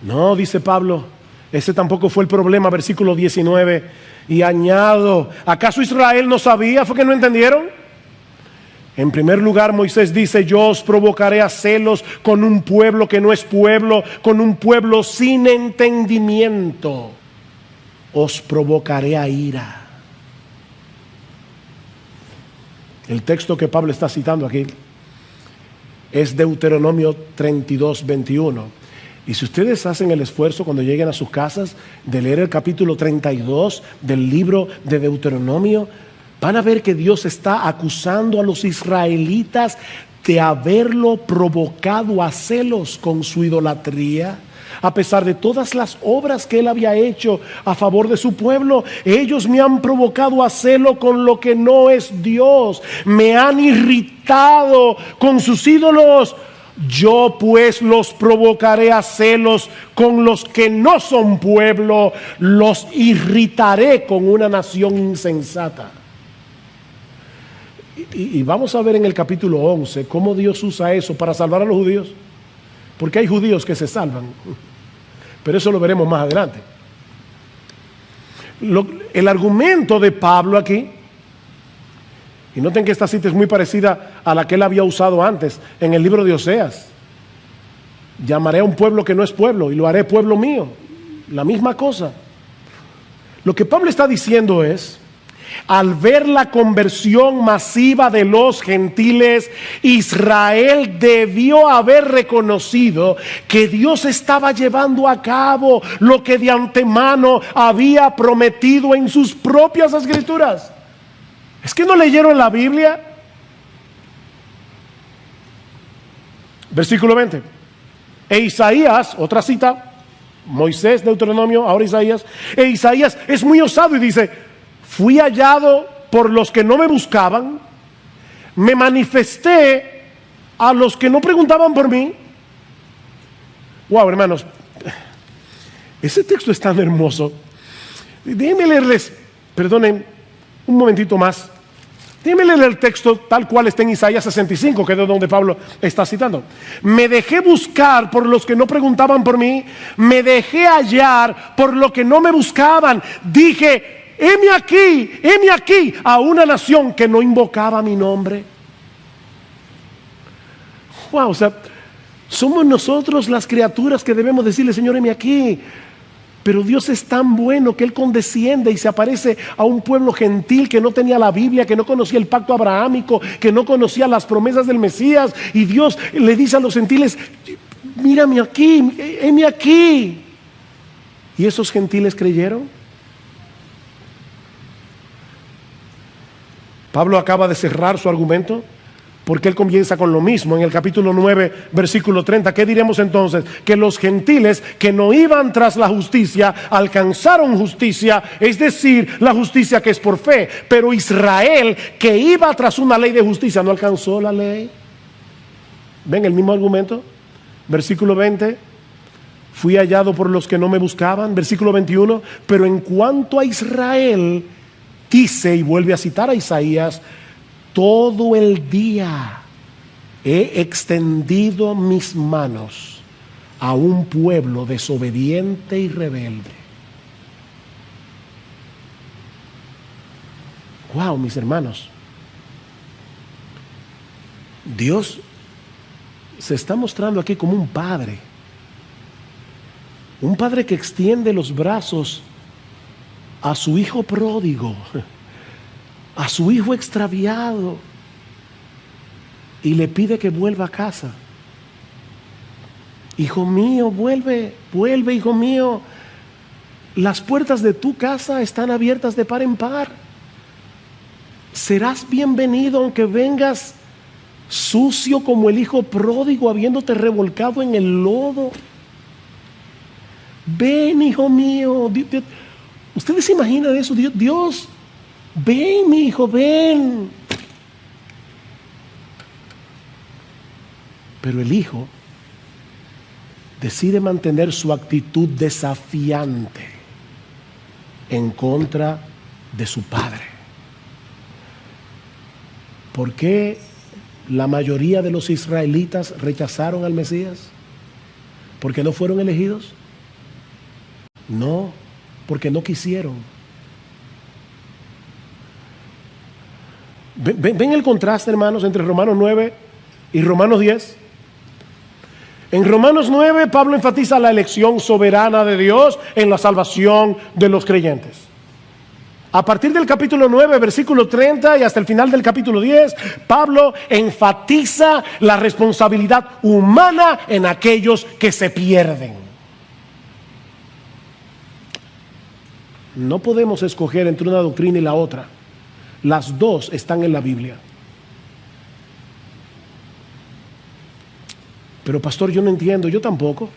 No, dice Pablo, ese tampoco fue el problema. Versículo 19, y añado: ¿acaso Israel no sabía? ¿Fue que no entendieron? En primer lugar, Moisés dice: yo os provocaré a celos con un pueblo que no es pueblo, con un pueblo sin entendimiento. Os provocaré a ira. El texto que Pablo está citando aquí es Deuteronomio 32, 21. Y si ustedes hacen el esfuerzo cuando lleguen a sus casas de leer el capítulo 32 del libro de Deuteronomio, van a ver que Dios está acusando a los israelitas de haberlo provocado a celos con su idolatría. A pesar de todas las obras que Él había hecho a favor de su pueblo, ellos me han provocado a celo con lo que no es Dios. Me han irritado con sus ídolos. Yo pues los provocaré a celos con los que no son pueblo. Los irritaré con una nación insensata. Y vamos a ver en el capítulo 11 cómo Dios usa eso para salvar a los judíos. Porque hay judíos que se salvan. Pero eso lo veremos más adelante. El argumento de Pablo aquí, y noten que esta cita es muy parecida a la que él había usado antes en el libro de Oseas. Llamaré a un pueblo que no es pueblo y lo haré pueblo mío. La misma cosa. Lo que Pablo está diciendo es, al ver la conversión masiva de los gentiles, Israel debió haber reconocido que Dios estaba llevando a cabo lo que de antemano había prometido en sus propias escrituras. ¿Es que no leyeron la Biblia? Versículo 20. E Isaías, otra cita, Moisés, Deuteronomio, ahora Isaías. E Isaías es muy osado y dice: fui hallado por los que no me buscaban, me manifesté a los que no preguntaban por mí. Wow, hermanos, ese texto es tan hermoso. Déjenme leerles, perdonen un momentito más. Déjenme leer el texto tal cual está en Isaías 65, que es de donde Pablo está citando. Me dejé buscar por los que no preguntaban por mí, me dejé hallar por los que no me buscaban. Dije: heme aquí a una nación que no invocaba mi nombre. Wow, o sea, somos nosotros las criaturas que debemos decirle: Señor, heme aquí. Pero Dios es tan bueno que Él condesciende y se aparece a un pueblo gentil que no tenía la Biblia, que no conocía el pacto abrahámico, que no conocía las promesas del Mesías. Y Dios le dice a los gentiles: mírame aquí, heme aquí. ¿Y esos gentiles creyeron? Pablo acaba de cerrar su argumento, porque él comienza con lo mismo en el capítulo 9, versículo 30. ¿Qué diremos entonces? Que los gentiles que no iban tras la justicia alcanzaron justicia, es decir, la justicia que es por fe. Pero Israel, que iba tras una ley de justicia, no alcanzó la ley. ¿Ven el mismo argumento? Versículo 20. Fui hallado por los que no me buscaban. Versículo 21. Pero en cuanto a Israel, dice, y vuelve a citar a Isaías: todo el día he extendido mis manos a un pueblo desobediente y rebelde. Wow, mis hermanos, Dios se está mostrando aquí como un padre que extiende los brazos a su hijo pródigo, a su hijo extraviado, y le pide que vuelva a casa. Hijo mío, vuelve, hijo mío. Las puertas de tu casa están abiertas de par en par. Serás bienvenido aunque vengas sucio como el hijo pródigo, habiéndote revolcado en el lodo. Ven, hijo mío. ¿Ustedes se imaginan eso? Dios, ven, mi hijo, ven. Pero el hijo decide mantener su actitud desafiante en contra de su padre. ¿Por qué la mayoría de los israelitas rechazaron al Mesías? ¿Porque no fueron elegidos? No, porque no quisieron. ¿Ven el contraste, hermanos, entre Romanos 9 y Romanos 10? En Romanos 9, Pablo enfatiza la elección soberana de Dios en la salvación de los creyentes. A partir del capítulo 9, versículo 30 y hasta el final del capítulo 10, Pablo enfatiza la responsabilidad humana en aquellos que se pierden. No podemos escoger entre una doctrina y la otra. Las dos están en la Biblia. Pero pastor, yo no entiendo, yo tampoco.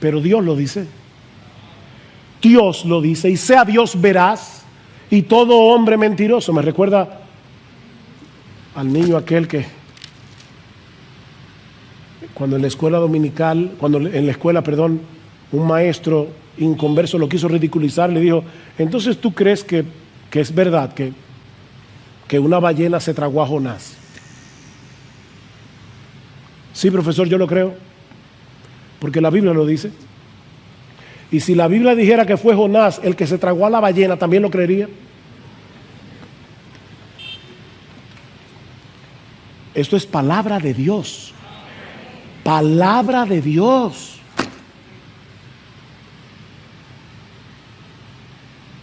Pero Dios lo dice. Dios lo dice, y sea Dios veraz y todo hombre mentiroso. Me recuerda al niño aquel que cuando en la escuela dominical, un maestro inconverso lo quiso ridiculizar, le dijo: entonces tú crees que es verdad, que que una ballena se tragó a Jonás? Sí, profesor, yo lo creo, porque la Biblia lo dice. Y si la Biblia dijera que fue Jonás el que se tragó a la ballena, ¿también lo creería? Esto es palabra de Dios. Palabra de Dios.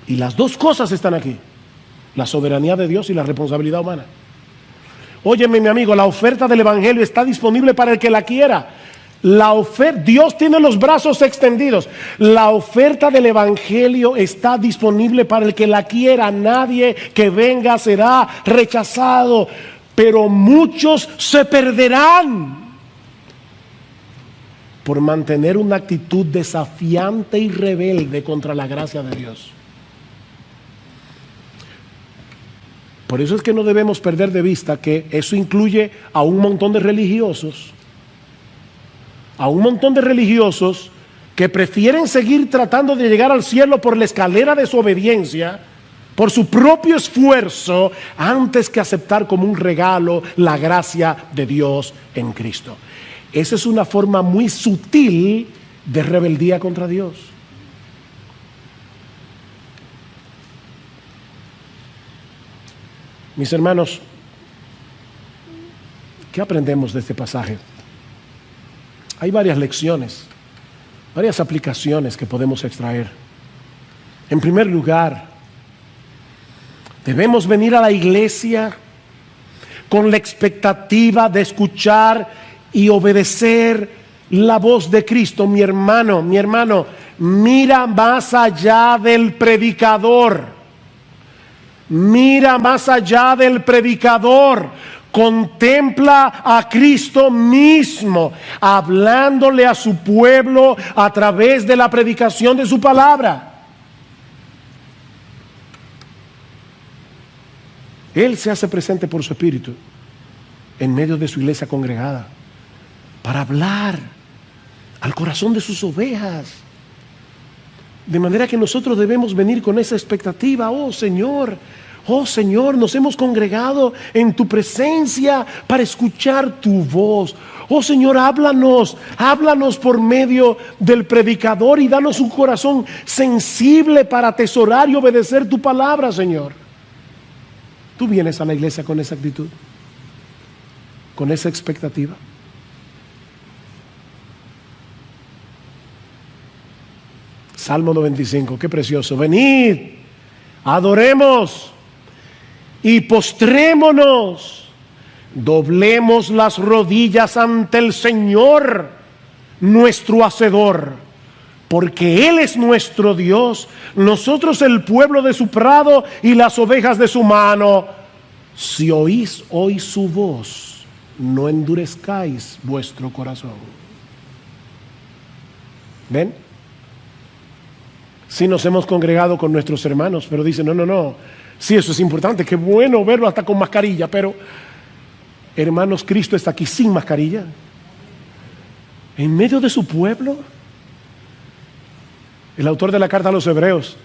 Y las dos cosas están aquí: la soberanía de Dios y la responsabilidad humana. Óyeme, mi amigo, la oferta del Evangelio está disponible para el que la quiera. Dios tiene los brazos extendidos. La oferta del Evangelio está disponible para el que la quiera. Nadie que venga será rechazado, pero muchos se perderán por mantener una actitud desafiante y rebelde contra la gracia de Dios. Por eso es que no debemos perder de vista que eso incluye a un montón de religiosos, que prefieren seguir tratando de llegar al cielo por la escalera de su obediencia, por su propio esfuerzo, antes que aceptar como un regalo la gracia de Dios en Cristo. Esa es una forma muy sutil de rebeldía contra Dios. Mis hermanos, ¿qué aprendemos de este pasaje? Hay varias lecciones, varias aplicaciones que podemos extraer. En primer lugar, debemos venir a la iglesia con la expectativa de escuchar y obedecer la voz de Cristo. Mi hermano, mira más allá del predicador. Mira más allá del predicador. Contempla a Cristo mismo hablándole a su pueblo a través de la predicación de su palabra. Él se hace presente por su Espíritu en medio de su iglesia congregada para hablar al corazón de sus ovejas. De manera que nosotros debemos venir con esa expectativa. Oh Señor, nos hemos congregado en tu presencia para escuchar tu voz. Oh Señor, háblanos por medio del predicador y danos un corazón sensible para atesorar y obedecer tu palabra, Señor. ¿Tú vienes a la iglesia con esa actitud? ¿Con esa expectativa? Salmo 95, qué precioso. Venid, adoremos y postrémonos, doblemos las rodillas ante el Señor, nuestro Hacedor, porque Él es nuestro Dios, nosotros el pueblo de su prado y las ovejas de su mano. Si oís hoy su voz, no endurezcáis vuestro corazón. ¿Ven? Sí, nos hemos congregado con nuestros hermanos, pero dicen, no, sí, eso es importante, qué bueno verlo hasta con mascarilla, pero hermanos, Cristo está aquí sin mascarilla, en medio de su pueblo. El autor de la carta a los Hebreos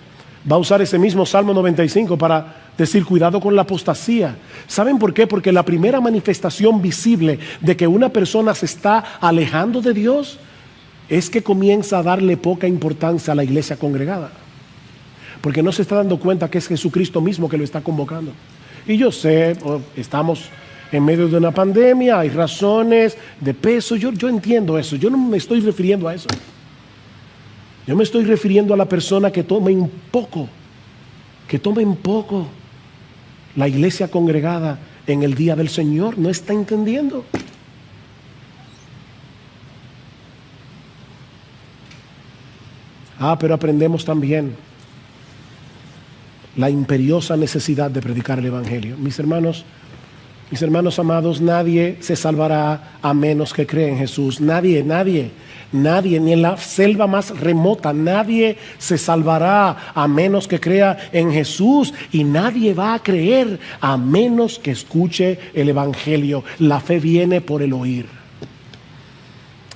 va a usar ese mismo Salmo 95 para decir, cuidado con la apostasía. ¿Saben por qué? Porque la primera manifestación visible de que una persona se está alejando de Dios es que comienza a darle poca importancia a la iglesia congregada, porque no se está dando cuenta que es Jesucristo mismo que lo está convocando. Y yo sé, estamos en medio de una pandemia, hay razones de peso, yo entiendo eso, yo no me estoy refiriendo a eso. Yo me estoy refiriendo a la persona que tome en poco la iglesia congregada en el día del Señor. No está entendiendo. Pero aprendemos también la imperiosa necesidad de predicar el Evangelio. Mis hermanos amados, nadie se salvará a menos que crea en Jesús. Nadie, ni en la selva más remota, nadie se salvará a menos que crea en Jesús. Y nadie va a creer a menos que escuche el Evangelio. La fe viene por el oír,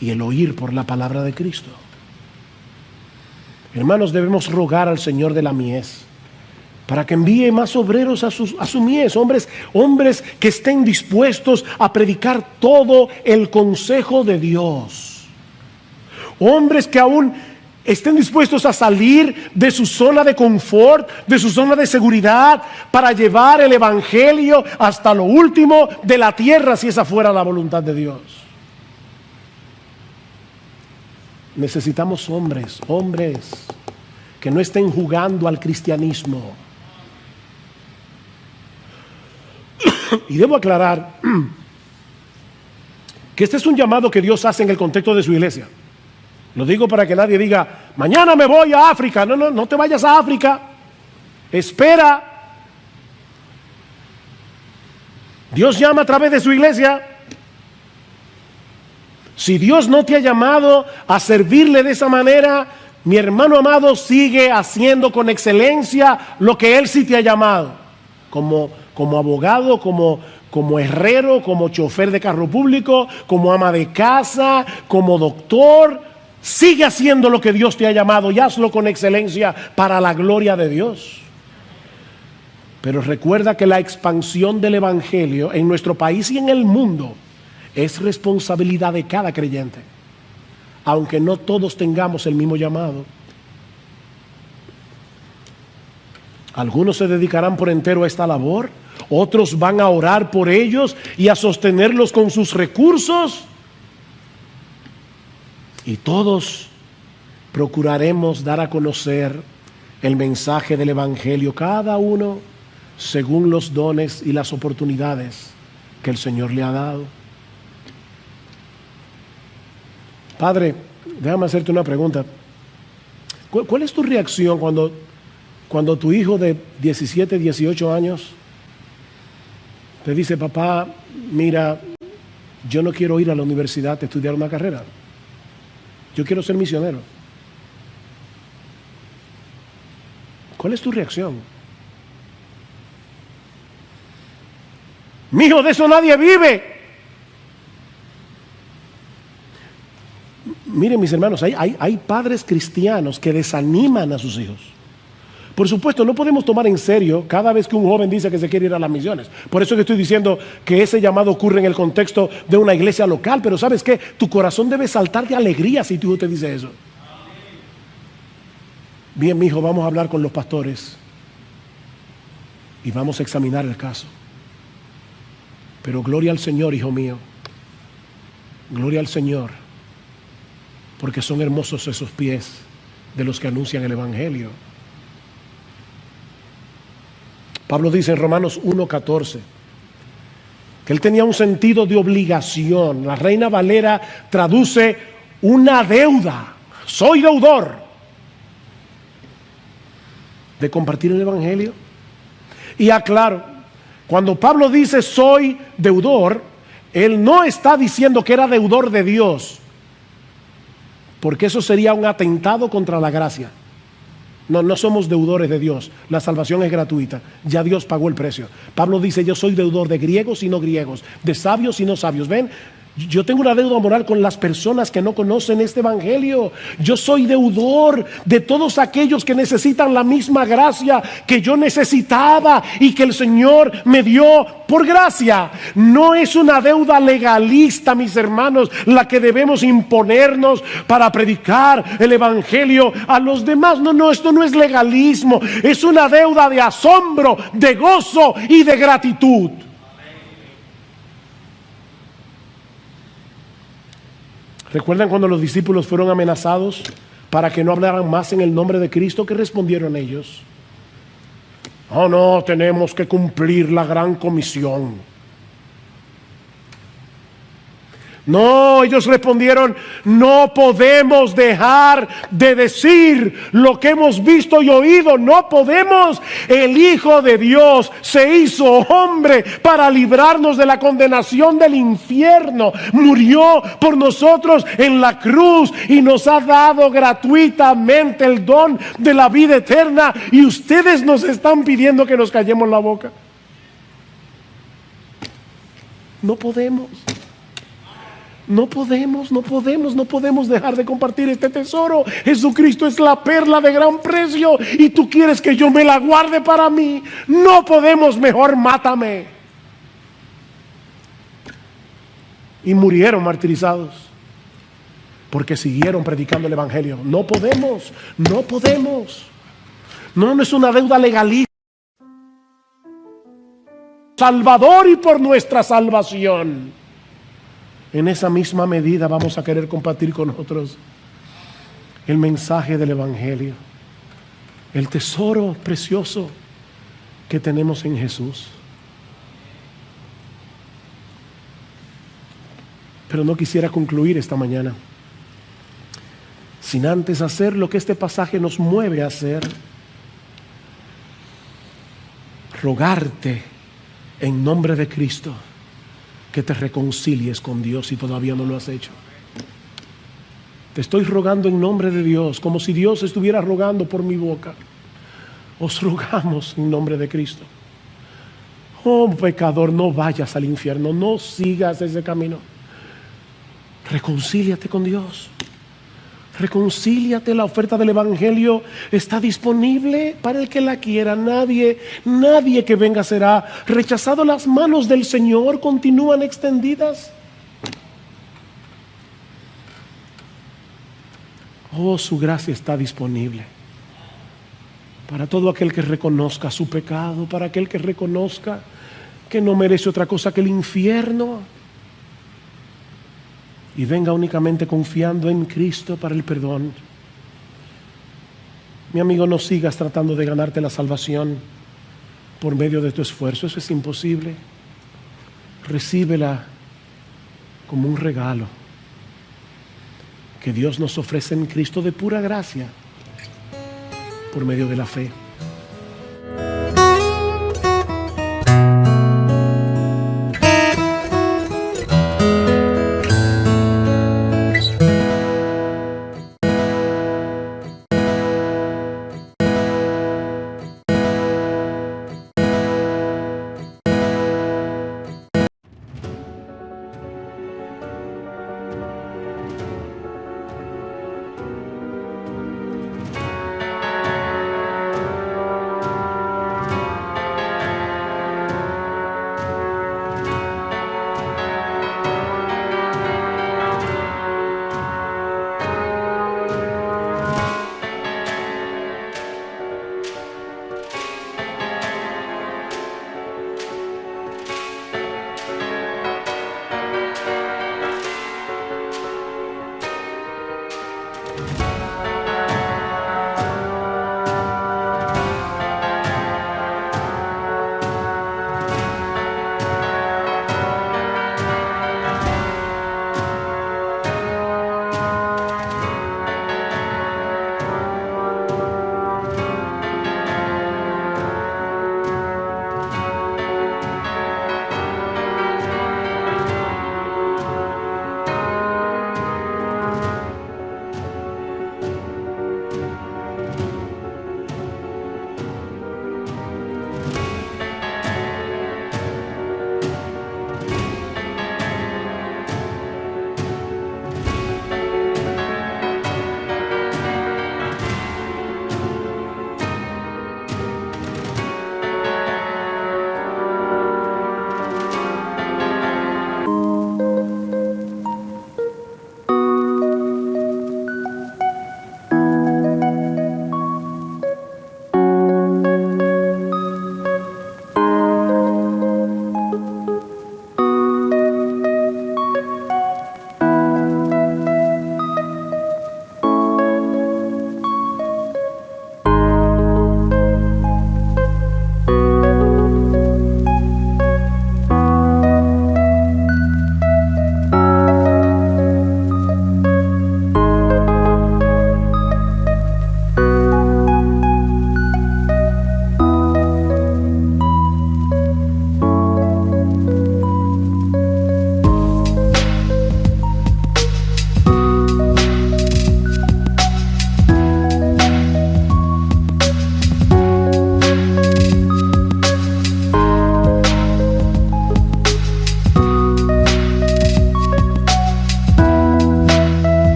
y el oír por la palabra de Cristo. Hermanos, debemos rogar al Señor de la mies para que envíe más obreros a su mies, hombres que estén dispuestos a predicar todo el consejo de Dios. Hombres que aún estén dispuestos a salir de su zona de confort, de su zona de seguridad, para llevar el evangelio hasta lo último de la tierra, si esa fuera la voluntad de Dios. Necesitamos hombres que no estén jugando al cristianismo. Y debo aclarar que este es un llamado que Dios hace en el contexto de su iglesia. Lo digo para que nadie diga, mañana me voy a África. No te vayas a África. Espera. Dios llama a través de su iglesia. Si Dios no te ha llamado a servirle de esa manera, mi hermano amado, sigue haciendo con excelencia lo que Él sí te ha llamado. Como abogado, como herrero, como chofer de carro público, como ama de casa, como doctor. Sigue haciendo lo que Dios te ha llamado y hazlo con excelencia para la gloria de Dios. Pero recuerda que la expansión del evangelio en nuestro país y en el mundo es responsabilidad de cada creyente, aunque no todos tengamos el mismo llamado. Algunos se dedicarán por entero a esta labor, otros van a orar por ellos y a sostenerlos con sus recursos, y todos procuraremos dar a conocer el mensaje del evangelio, cada uno según los dones y las oportunidades que el Señor le ha dado. Padre, déjame hacerte una pregunta. ¿Cuál es tu reacción cuando tu hijo de 17, 18 años te dice, papá, mira, yo no quiero ir a la universidad a estudiar una carrera, yo quiero ser misionero? ¿Cuál es tu reacción? Mijo, de eso nadie vive. Miren, mis hermanos, hay padres cristianos que desaniman a sus hijos. Por supuesto, no podemos tomar en serio cada vez que un joven dice que se quiere ir a las misiones. Por eso que estoy diciendo que ese llamado ocurre en el contexto de una iglesia local. Pero ¿sabes qué? Tu corazón debe saltar de alegría si tu hijo te dice eso. Bien, mi hijo, vamos a hablar con los pastores y vamos a examinar el caso. Pero gloria al Señor, hijo mío. Gloria al Señor. Porque son hermosos esos pies de los que anuncian el evangelio. Pablo dice en Romanos 1:14 que él tenía un sentido de obligación. La Reina Valera traduce una deuda. Soy deudor de compartir el evangelio. Y aclaro, cuando Pablo dice soy deudor, él no está diciendo que era deudor de Dios, porque eso sería un atentado contra la gracia. No somos deudores de Dios. La salvación es gratuita. Ya Dios pagó el precio. Pablo dice, yo soy deudor de griegos y no griegos, de sabios y no sabios. ¿Ven? Yo tengo una deuda moral con las personas que no conocen este evangelio. Yo soy deudor de todos aquellos que necesitan la misma gracia que yo necesitaba y que el Señor me dio por gracia. No es una deuda legalista, mis hermanos, la que debemos imponernos para predicar el evangelio a los demás. No, esto no es legalismo. Es una deuda de asombro, de gozo y de gratitud. ¿Recuerdan cuando los discípulos fueron amenazados para que no hablaran más en el nombre de Cristo? ¿Qué respondieron ellos? Oh, no, tenemos que cumplir la gran comisión. No, ellos respondieron, no podemos dejar de decir lo que hemos visto y oído. No podemos. El Hijo de Dios se hizo hombre para librarnos de la condenación del infierno. Murió por nosotros en la cruz y nos ha dado gratuitamente el don de la vida eterna. Y ustedes nos están pidiendo que nos callemos la boca. No podemos. No podemos dejar de compartir este tesoro. Jesucristo es la perla de gran precio y tú quieres que yo me la guarde para mí. No podemos, mejor mátame. Y murieron martirizados porque siguieron predicando el evangelio. No podemos. No es una deuda legalista. Salvador y por nuestra salvación. En esa misma medida vamos a querer compartir con otros el mensaje del evangelio, el tesoro precioso que tenemos en Jesús. Pero no quisiera concluir esta mañana sin antes hacer lo que este pasaje nos mueve a hacer: rogarte en nombre de Cristo que te reconcilies con Dios si todavía no lo has hecho. Te estoy rogando en nombre de Dios, como si Dios estuviera rogando por mi boca. Os rogamos en nombre de Cristo. Oh pecador, no vayas al infierno, no sigas ese camino. Reconcíliate con Dios. Reconcíliate. La oferta del evangelio está disponible para el que la quiera. Nadie que venga será rechazado. Las manos del Señor continúan extendidas. Oh, su gracia está disponible para todo aquel que reconozca su pecado, para aquel que reconozca que no merece otra cosa que el infierno, y venga únicamente confiando en Cristo para el perdón. Mi amigo, no sigas tratando de ganarte la salvación por medio de tu esfuerzo. Eso es imposible. Recíbela como un regalo que Dios nos ofrece en Cristo de pura gracia por medio de la fe.